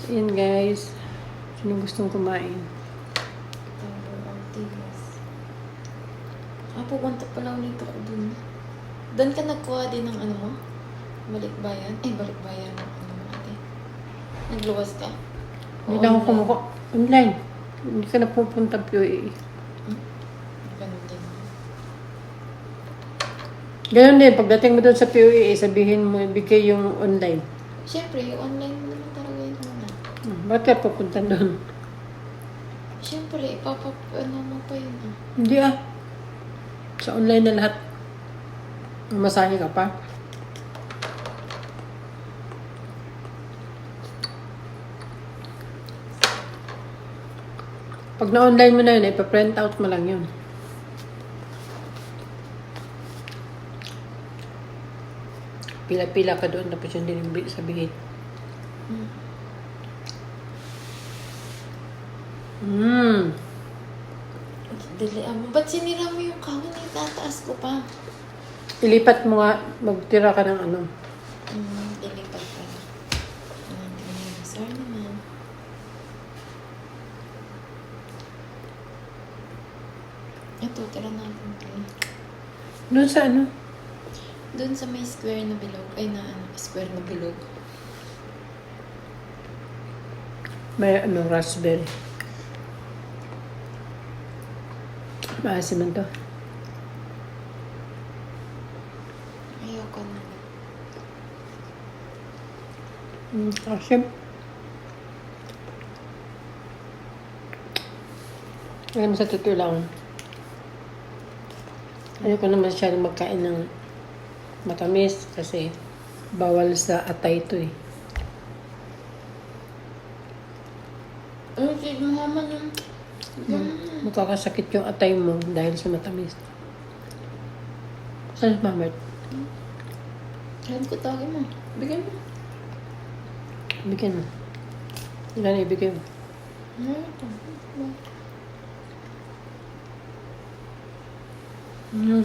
Ayan guys. Sino gustong kumain? Pupunta pala ulit ako dun. Doon ka nagkuha din ng ano mo? Balikbayan? Balikbayan. Ano mo ate? Nagluwas ka? Hindi na ako kumuha. Online. Hindi ka na pupunta PUA. Ganun din. Ganun din. Pagdating mo doon sa PUA, sabihin mo, ibigay yung online. Siyempre, yung online mo naman talaga yun muna. Ba't ka pupunta doon? Siyempre, ano mo pa yun ah. Hindi ah. Sa online na lahat. Masahe ka pa. Pag na-online mo na yun, ipa-print out mo lang yun. Pila-pila ka doon, tapos yun din yung sabihin. Dali mo. Ba't sinira mo yung kahon? Itataas ko pa. Ilipat mo nga, magtira ka ng ano. Dilipat pa. Sorry naman. Ito, tira natin ito. Doon sa ano? Doon sa may square na bilog. Square na bilog. May ano, raspberry. Maasim man to. Ayoko na. Asim. Alam sa totoo lang. Ayoko naman siya magkain ng matamis kasi bawal sa atay to eh. Sige naman yung... Magkakasakit yung atay mo dahil sa matamis. Saan si Mama? Saan ko tawagin mo? Bigyan mo. Bigyan mo. Ilan ibigay mo? Ito. Mm.